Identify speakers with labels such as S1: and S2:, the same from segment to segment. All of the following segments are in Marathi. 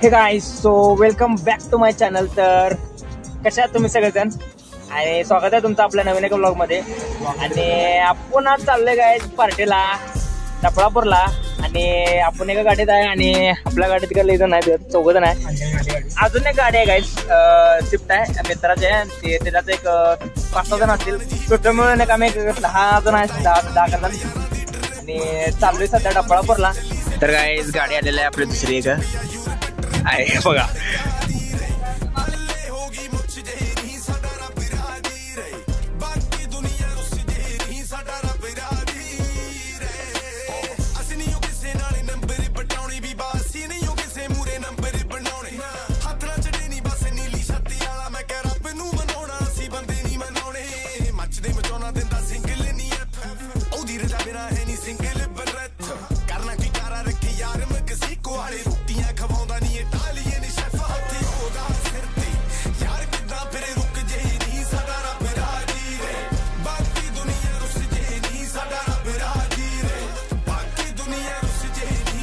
S1: हे guys, so welcome back to my channel. तर कशा आहात तुम्ही सगळेजण आणि स्वागत आहे तुमचं आपल्या नवीन एका ब्लॉग मध्ये. आणि आपण आज चाललोय गाईस पार्टीला टपळापूरला. आणि आपण एका गाडीत आहे आणि आपल्या गाडीत काही लई जण आहेत, 14 जण आहे. अजून एक गाडी आहे गाईस, स्विफ्ट आहे मित्राचे आहे. ते त्याच्यात एक 5-6 जण असतील. टोटल मिळून एक आम्ही 10 जण आहेत, 10 जण. आणि चाललोय सध्या टपळापूरला. तर गाईस गाडी आलेली आहे आपली दुसरी एक आहे बघा.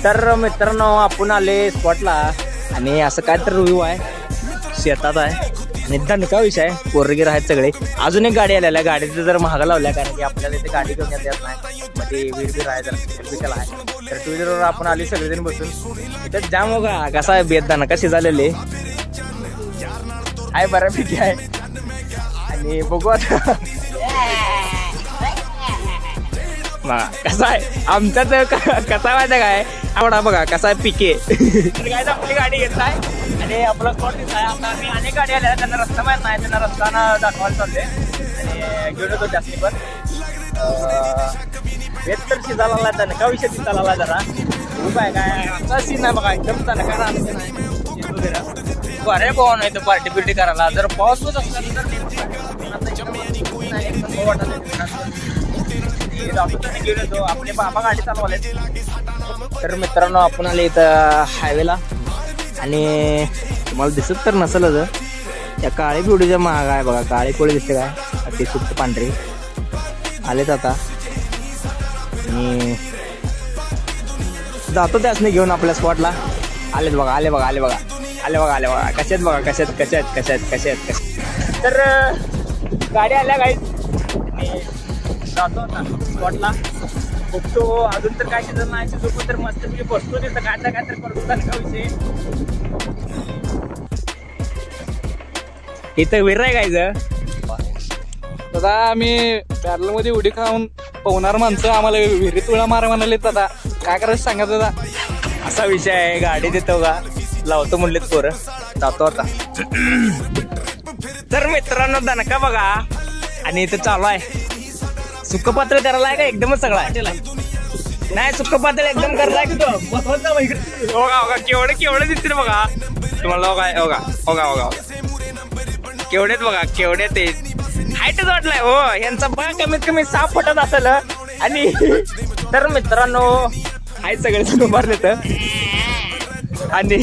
S1: तर मित्रांनो आपण आले स्पॉटला आणि असं काय तर रिव्ह्यू आहे, शेतात आहे आणि दणका विषय आहे. पोरगीर आहेत सगळे. अजून एक गाडी आलेल्या गाडीचं जर महागा लावल्या, कारण की आपल्याला इथे गाडी घेऊन येत नाही. मग ते वीर आहे जर इलेक्ट्रिकल आहे. तर 2 व्हीलरवर आपण आली सगळेजण बसून. इथं जाम होगा कसा आहे बेत दणका शिजालेले आहे, बऱ्यापैकी आहे. आणि बघू आता कसा आहे आमच्यात कसा माहिती काय आवडा बघा कसा आहे पिके. काय आपली गाडी घेत आहे आणि आपला स्पॉट दिसत आहे. आता आम्ही अनेक गाडी आल्या, त्यांना रस्ता माहित नाही, त्यांना रस्ता दाखवायला चालले आणि घेऊन येतो जास्ती. पण बेत तर शिजायला लागला, दणका विषय शिजायला लागला जरा. खूप आहे काय असा सीन आहे बघा, एकदम दणका राहते नाही. बरे पाहून नाही तर पार्टी बिर्टी करायला. जर पाऊस होत असला तर घेऊन येतो. आपले बाबा गाडी चालवले. तर मित्रांनो आपण आले इथं हायवेला आणि तुम्हाला दिसत तर नसेलच, त्या काळी पिवळीच्या महाग आहे बघा. काळी पिवळी दिसते काय, ते सुट्ट पांढरी आलेच आता. आणि जातो त्यासने घेऊन आपल्या स्पॉटला. आलेत बघा, आले बघा, आले बघा, आले बघा, आले बघा. कशात बघा, कशात. तर गाडी आल्या काही जातो आता स्पॉटला. बघतो अजून तर काय शिजत नाही. शिजू तर मस्त मी बसतो तिथं काय तर करतो दणका विषय. इथं विर आहे गायचं
S2: दादा. आम्ही बॅरल मध्ये उडी खाऊन पवनार माणसं आम्हाला विहिरीत उड्या मारा म्हणाले. दादा काय करायचं सांगा दादा.
S1: असा विषय आहे. गाडी देतो का लावतो म्हणलेत पोरं. जातो आता. तर मित्रांनो दणका बघा. आणि इथं चालू आहे सुक्क पातळ करायला आहे का एकदमच सगळा नाही. सुक्क पातळ एकदम करायला केवढे दिसतील बघा तुम्हाला. बघा केवढेच बघा, केवढे ते हाईटच वाटलाय हो यांचा बघा. कमीत कमी 6 फुटात असेल. आणि तर मित्रांनो हाय सगळे उभारले तर. आणि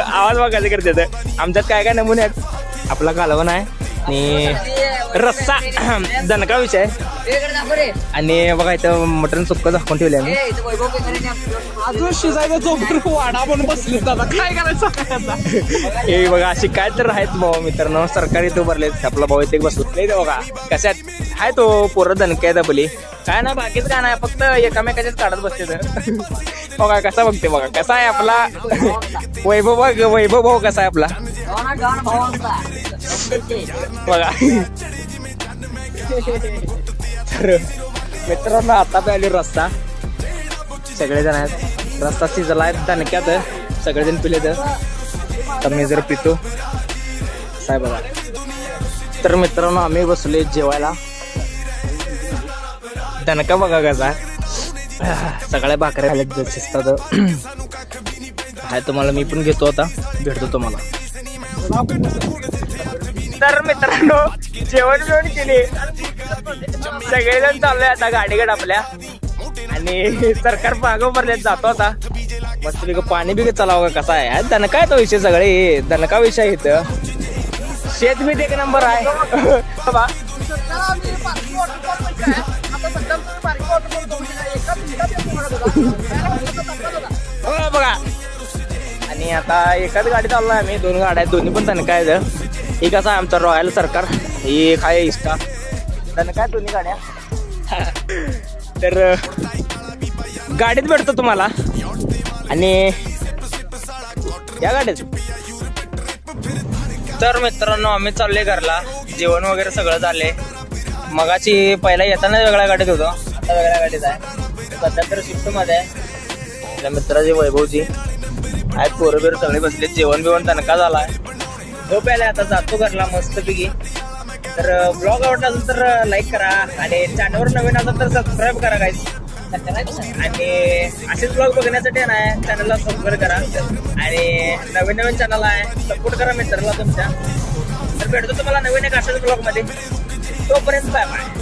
S1: आवाज बघायचं करते. आमच्यात काय काय नमुने आहेत. आपला कालवण आहे आणि रस्सा दणका विषय. आणि बघा इथं मटण सुक्क झाकून ठेवले आम्ही.
S2: अजून शिजायचा जो वाडा पण बसले दादा. काय करायचं
S1: हे बघा अशी काय तर आहेत भाऊ मित्रांनो. सरकारी इथं उभारले. आपला भाऊ इथे बसले बघा कशात आहे तो पोरं दणक्या आहेत आपली. काय नाही बाकीच काय नाही, फक्त एकामेकाच्याच काढत बसते. बघा कसा बघते बघा. कसा आहे आपला वैभव भाऊ कसा आहे आपला बघा. तर मित्रांनो आता प्यायले रस्ता. सगळेजण आहेत. रस्ता शिजला आहे दणक्यात. सगळेजण पिले तर मी जर पितो काय बघा. तर मित्रांनो आम्ही बसले जेवायला. दणका बघा कसा. सगळ्या भाकऱ्या खाल्यात शिजतात. हाय तुम्हाला मी पण घेतो आता. भेटतो तुम्हाला. तर मित्रांनो जेवण केले. सगळेजण चाललोय आता गाडीकडे आपल्या. आणि सरकार मागं भरले. जातो आता मस्त पाणी बी चालावं कसा आहे. दणका आहे तो विषय. सगळे दणका विषय इथं. शेत बी एक नंबर आहे. बघा आणि आता एकाच गाडी चाललोय आम्ही, 2 गाड्या आहेत, दोन्ही पण तनका आहेत. ही कसं आहे आमचं रॉयल सरकार, ही एक आहे इस्टा, तनका दोन्ही गाड्या. तर गाडीत भेटतो तुम्हाला आणि या गाडीत. तर मित्रांनो आम्ही चाललोय घरला, जेवण वगैरे सगळं झालंय. मगाची पहिला येताना वेगळ्या गाडीत होतो, आता वेगळ्या गाडीत आहे. सध्या तर शिफ्ट मध्ये आहे. आपल्या मित्राचे वैभवजी आहेत, पोरं बिरं सगळे बसले, जेवण बिवण तनका झालाय, झोप यायला. आता जातो घरला मस्तपैकी. तर ब्लॉग आवडला असेल तर लाईक करा आणि चॅनलवर नवीन असेल तर सबस्क्राईब करा गाईज. आणि असेच ब्लॉग बघण्यासाठी नाही चॅनलला सबस्क्राईब करा आणि नवीन नवीन चॅनल आहे सपोर्ट करा मित्राला तुमच्या. तर भेटतो तुम्हाला नवीन एक अशाच ब्लॉग मध्ये. तोपर्यंत बाय बाय.